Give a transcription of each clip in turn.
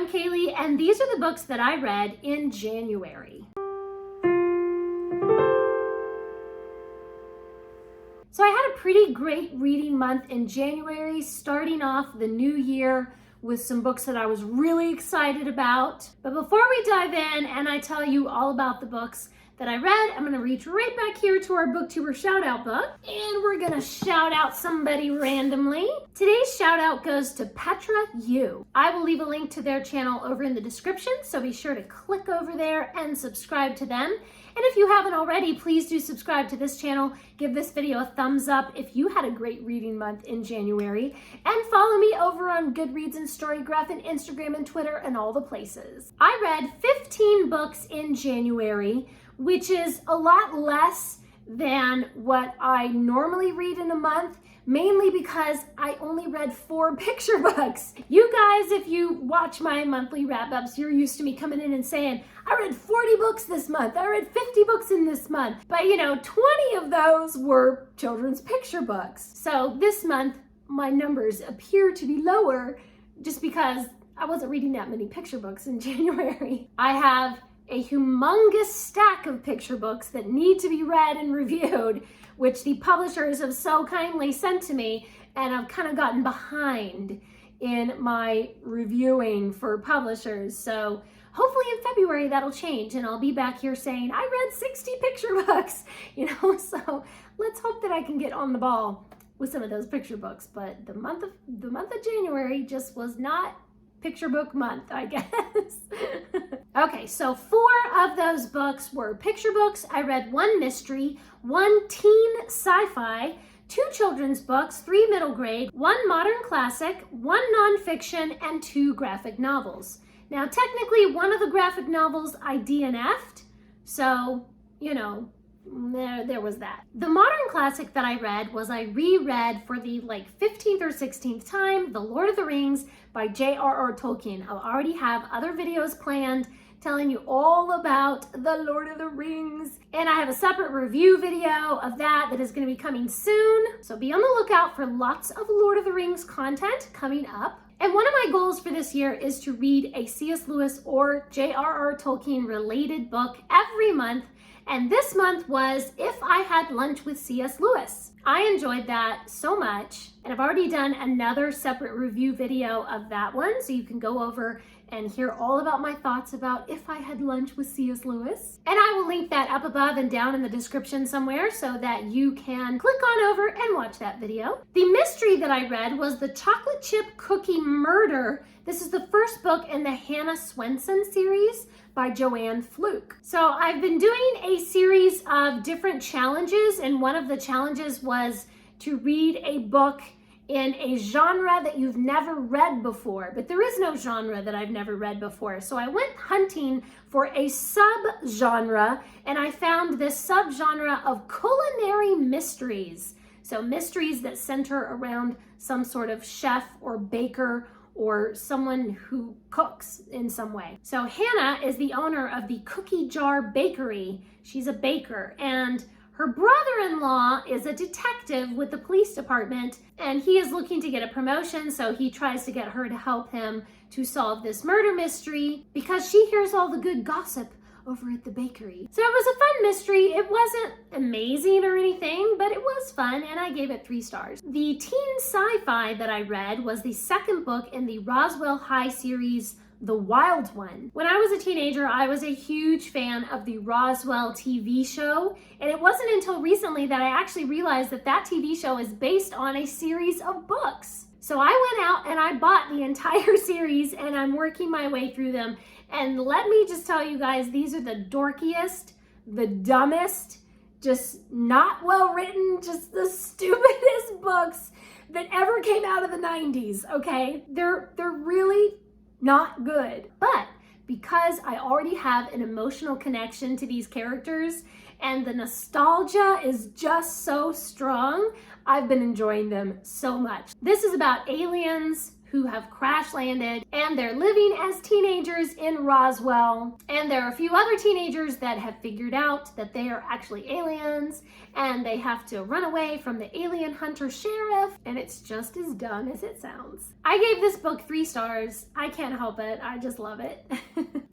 I'm Kaylee, and these are the books that I read in January. So I had a pretty great reading month in January, starting off the new year with some books that I was really excited about. But before we dive in and I tell you all about the books that I read, I'm gonna reach right back here to our Booktuber Shoutout book, and we're gonna shout out somebody randomly. Today's shout out goes to Petra U. I will leave a link to their channel over in the description, so be sure to click over there and subscribe to them. And if you haven't already, please do subscribe to this channel. Give this video a thumbs up if you had a great reading month in January. And follow me over on Goodreads and Storygraph and Instagram and Twitter and all the places. I read 15 books in January, which is a lot less than what I normally read in a month, mainly because I only read 4 picture books. You guys, if you watch my monthly wrap-ups, you're used to me coming in and saying, I read 40 books this month, I read 50 books in this month. But 20 of those were children's picture books. So this month, my numbers appear to be lower just because I wasn't reading that many picture books in January. I have a humongous stack of picture books that need to be read and reviewed, which the publishers have so kindly sent to me, and I've kind of gotten behind in my reviewing for publishers. So hopefully in February that'll change and I'll be back here saying, I read 60 picture books, so let's hope that I can get on the ball with some of those picture books. But the month of January just was not picture book month, I guess. Okay, so 4 of those books were picture books. I read 1 mystery, 1 teen sci-fi, 2 children's books, 3 middle grade, 1 modern classic, 1 nonfiction, and 2 graphic novels. Now, technically, one of the graphic novels I DNF'd, so, there was that. The modern classic that I read was I reread for the 15th or 16th time, The Lord of the Rings by J.R.R. Tolkien. I'll already have other videos planned telling you all about The Lord of the Rings. And I have a separate review video of that is going to be coming soon. So be on the lookout for lots of Lord of the Rings content coming up. And one of my goals for this year is to read a C.S. Lewis or J.R.R. Tolkien related book every month. And this month was If I Had Lunch with C.S. Lewis. I enjoyed that so much, and I've already done another separate review video of that one, so you can go over and hear all about my thoughts about If I Had Lunch with C.S. Lewis. And I will link that up above and down in the description somewhere so that you can click on over and watch that video. The mystery that I read was The Chocolate Chip Cookie Murder. This is the first book in the Hannah Swenson series by Joanne Fluke. So I've been doing a series of different challenges, and one of the challenges was to read a book in a genre that you've never read before, but there is no genre that I've never read before. So I went hunting for a sub-genre, and I found this sub-genre of culinary mysteries. So mysteries that center around some sort of chef or baker or someone who cooks in some way. So Hannah is the owner of the Cookie Jar Bakery. She's a baker, and her brother-in-law is a detective with the police department, and he is looking to get a promotion, so he tries to get her to help him to solve this murder mystery because she hears all the good gossip over at the bakery. So it was a fun mystery. It wasn't amazing or anything, but it was fun, and I gave it 3 stars. The teen sci-fi that I read was the second book in the Roswell High series, The Wild One. When I was a teenager, I was a huge fan of the Roswell TV show, and it wasn't until recently that I actually realized that that TV show is based on a series of books. So I went out and I bought the entire series, and I'm working my way through them. And let me just tell you guys, these are the dorkiest, the dumbest, just not well written, just the stupidest books that ever came out of the 90s, okay? They're really not good. But because I already have an emotional connection to these characters and the nostalgia is just so strong, I've been enjoying them so much. This is about aliens who have crash landed, and they're living as teenagers in Roswell. And there are a few other teenagers that have figured out that they are actually aliens, and they have to run away from the alien hunter sheriff, and it's just as dumb as it sounds. I gave this book 3 stars. I can't help it. I just love it.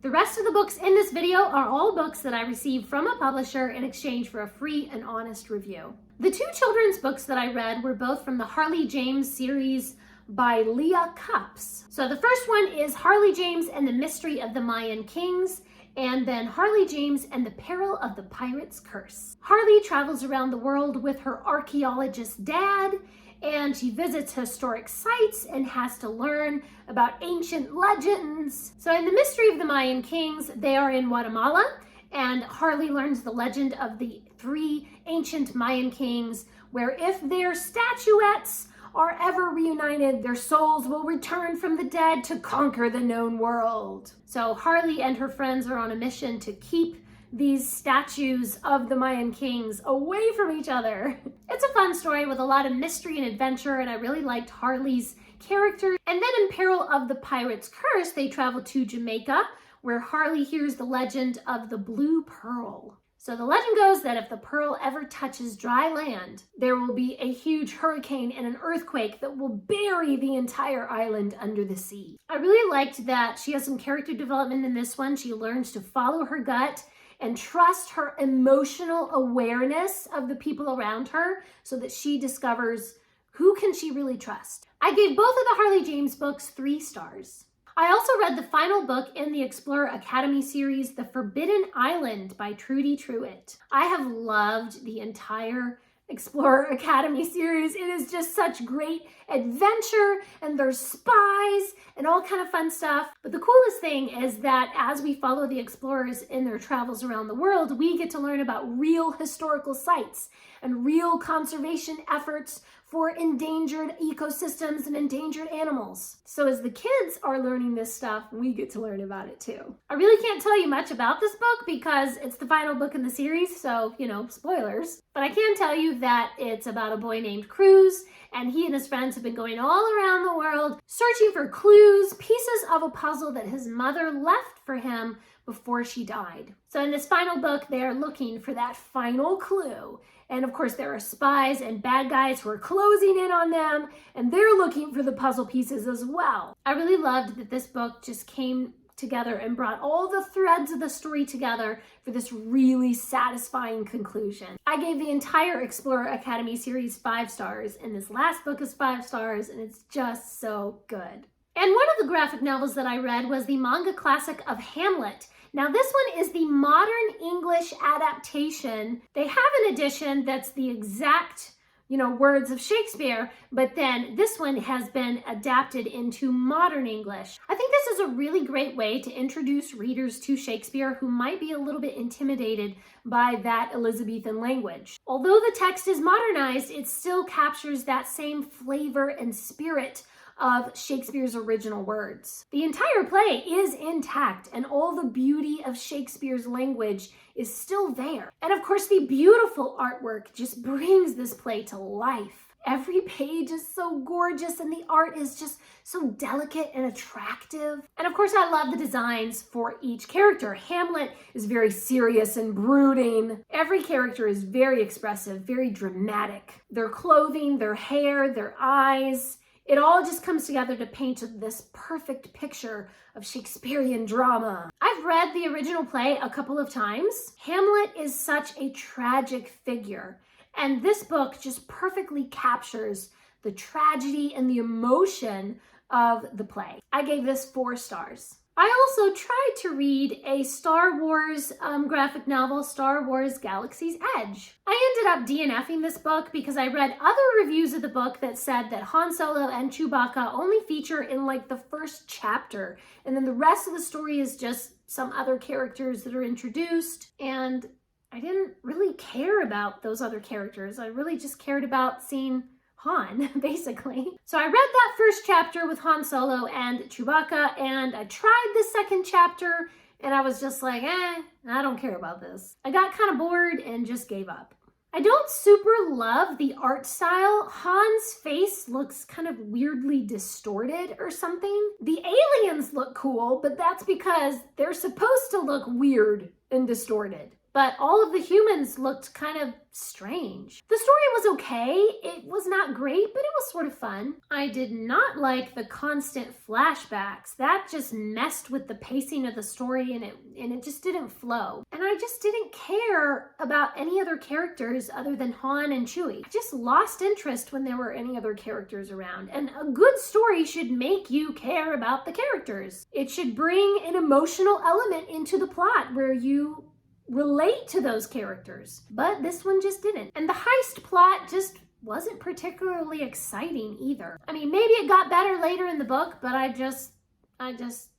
The rest of the books in this video are all books that I received from a publisher in exchange for a free and honest review. The 2 children's books that I read were both from the Harley James series by Leah Cups. So the first one is Harley James and the Mystery of the Mayan Kings, and then Harley James and the Peril of the Pirate's Curse. Harley travels around the world with her archaeologist dad, and she visits historic sites and has to learn about ancient legends. So in the Mystery of the Mayan Kings, they are in Guatemala, and Harley learns the legend of the 3 ancient Mayan kings, where if their statuettes are ever reunited, their souls will return from the dead to conquer the known world. So Harley and her friends are on a mission to keep these statues of the Mayan kings away from each other. It's a fun story with a lot of mystery and adventure, and I really liked Harley's character. And then in Peril of the Pirate's Curse, they travel to Jamaica, where Harley hears the legend of the Blue Pearl. So the legend goes that if the pearl ever touches dry land, there will be a huge hurricane and an earthquake that will bury the entire island under the sea. I really liked that she has some character development in this one. She learns to follow her gut and trust her emotional awareness of the people around her so that she discovers who can she really trust. I gave both of the Harley James books 3 stars. I also read the final book in the Explorer Academy series, The Forbidden Island by Trudy Truitt. I have loved the entire Explorer Academy series. It is just such great adventure, and there's spies and all kind of fun stuff. But the coolest thing is that as we follow the explorers in their travels around the world, we get to learn about real historical sites and real conservation efforts for endangered ecosystems and endangered animals. So as the kids are learning this stuff, we get to learn about it too. I really can't tell you much about this book because it's the final book in the series, so, spoilers. But I can tell you that it's about a boy named Cruz, and he and his friends have been going all around the world searching for clues, pieces of a puzzle that his mother left for him before she died. So in this final book, they're looking for that final clue. And of course, there are spies and bad guys who are closing in on them, and they're looking for the puzzle pieces as well. I really loved that this book just came together and brought all the threads of the story together for this really satisfying conclusion. I gave the entire Explorer Academy series 5 stars, and this last book is 5 stars, and it's just so good. And one of the graphic novels that I read was the manga classic of Hamlet. Now this one is the modern English adaptation. They have an edition that's the exact, words of Shakespeare, but then this one has been adapted into modern English. I think this is a really great way to introduce readers to Shakespeare who might be a little bit intimidated by that Elizabethan language. Although the text is modernized, it still captures that same flavor and spirit of Shakespeare's original words. The entire play is intact, and all the beauty of Shakespeare's language is still there. And of course, the beautiful artwork just brings this play to life. Every page is so gorgeous, and the art is just so delicate and attractive. And of course, I love the designs for each character. Hamlet is very serious and brooding. Every character is very expressive, very dramatic. Their clothing, their hair, their eyes, it all just comes together to paint this perfect picture of Shakespearean drama. I've read the original play a couple of times. Hamlet is such a tragic figure, and this book just perfectly captures the tragedy and the emotion of the play. I gave this 4 stars. I also tried to read a Star Wars graphic novel, Star Wars Galaxy's Edge. I ended up DNFing this book because I read other reviews of the book that said that Han Solo and Chewbacca only feature in the first chapter, and then the rest of the story is just some other characters that are introduced, and I didn't really care about those other characters. I really just cared about seeing Han, basically. So I read that first chapter with Han Solo and Chewbacca, and I tried the second chapter, and I was just like, I don't care about this. I got kind of bored and just gave up. I don't super love the art style. Han's face looks kind of weirdly distorted or something. The aliens look cool, but that's because they're supposed to look weird and distorted. But all of the humans looked kind of strange. The story was okay. It was not great, but it was sort of fun. I did not like the constant flashbacks. That just messed with the pacing of the story and it just didn't flow. And I just didn't care about any other characters other than Han and Chewie. I just lost interest when there were any other characters around. And a good story should make you care about the characters. It should bring an emotional element into the plot where you relate to those characters, but this one just didn't. And the heist plot just wasn't particularly exciting either. I mean, maybe it got better later in the book, but I just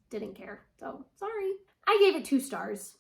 didn't care. So, sorry. I gave it 2 stars.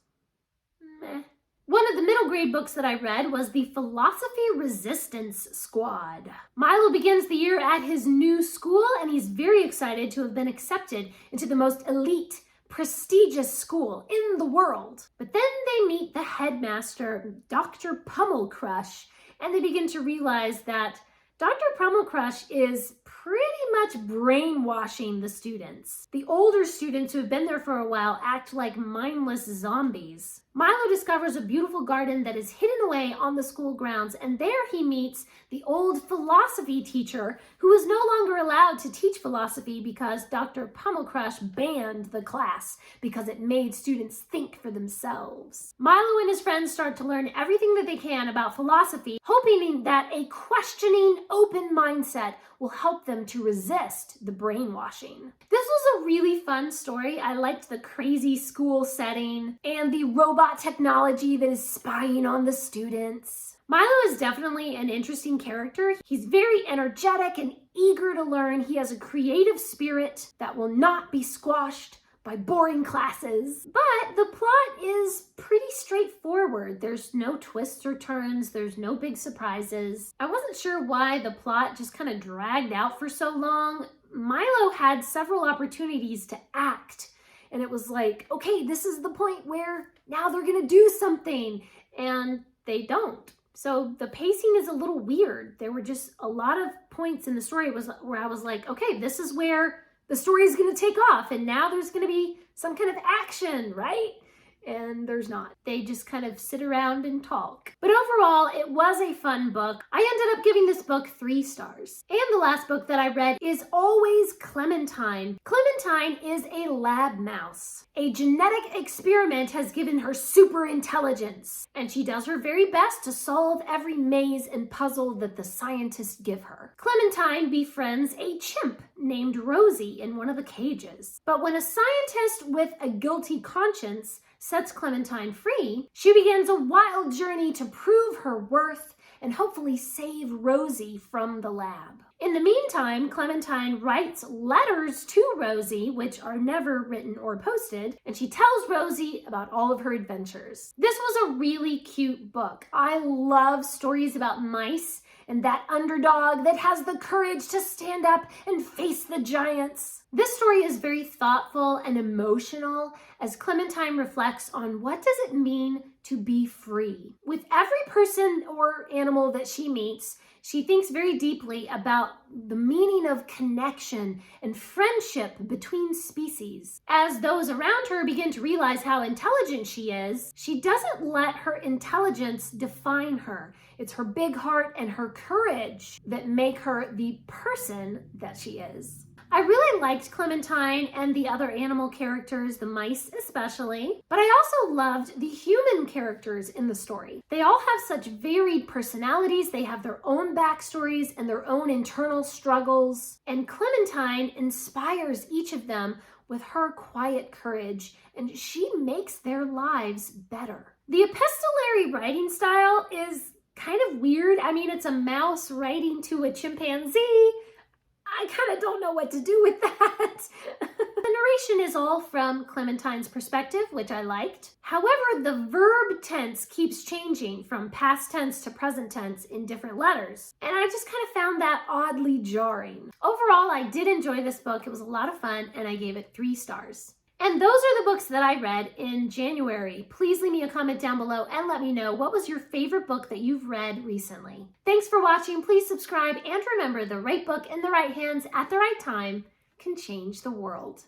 Meh. One of the middle grade books that I read was the Philosophy Resistance Squad. Milo begins the year at his new school, and he's very excited to have been accepted into the most elite, prestigious school in the world. But then they meet the headmaster, Dr. Pummelcrush, and they begin to realize that Dr. Pummelcrush is pretty much brainwashing the students. The older students who have been there for a while act like mindless zombies. Milo discovers a beautiful garden that is hidden away on the school grounds, and there he meets the old philosophy teacher who is no longer allowed to teach philosophy because Dr. Pummelcrush banned the class because it made students think for themselves. Milo and his friends start to learn everything that they can about philosophy, hoping that a questioning, open mindset will help them to resist the brainwashing. This was a really fun story. I liked the crazy school setting and the robot technology that is spying on the students. Milo is definitely an interesting character. He's very energetic and eager to learn. He has a creative spirit that will not be squashed by boring classes. But the plot is pretty straightforward. There's no twists or turns. There's no big surprises. I wasn't sure why the plot just kind of dragged out for so long. Milo had several opportunities to act, and it was like, okay, this is the point where now they're gonna do something, and they don't. So the pacing is a little weird. There were just a lot of points in the story where I was like, okay, this is where the story is going to take off, and now there's going to be some kind of action, right? And there's not. They just kind of sit around and talk. But overall, it was a fun book. I ended up giving this book 3 stars. And the last book that I read is Always Clementine. Clementine is a lab mouse. A genetic experiment has given her super intelligence, and she does her very best to solve every maze and puzzle that the scientists give her. Clementine befriends a chimp named Rosie in one of the cages. But when a scientist with a guilty conscience sets Clementine free, she begins a wild journey to prove her worth and hopefully save Rosie from the lab. In the meantime, Clementine writes letters to Rosie, which are never written or posted, and she tells Rosie about all of her adventures. This was a really cute book. I love stories about mice and that underdog that has the courage to stand up and face the giants. This story is very thoughtful and emotional as Clementine reflects on what does it mean to be free. With every person or animal that she meets, she thinks very deeply about the meaning of connection and friendship between species. As those around her begin to realize how intelligent she is, she doesn't let her intelligence define her. It's her big heart and her courage that make her the person that she is. I really liked Clementine and the other animal characters, the mice especially, but I also loved the human characters in the story. They all have such varied personalities, they have their own backstories and their own internal struggles, and Clementine inspires each of them with her quiet courage, and she makes their lives better. The epistolary writing style is kind of weird. I mean, it's a mouse writing to a chimpanzee. I kind of don't know what to do with that. The narration is all from Clementine's perspective, which I liked. However, the verb tense keeps changing from past tense to present tense in different letters. And I just kind of found that oddly jarring. Overall, I did enjoy this book. It was a lot of fun, and I gave it 3 stars. And those are the books that I read in January. Please leave me a comment down below and let me know what was your favorite book that you've read recently. Thanks for watching. Please subscribe and remember, the right book in the right hands at the right time can change the world.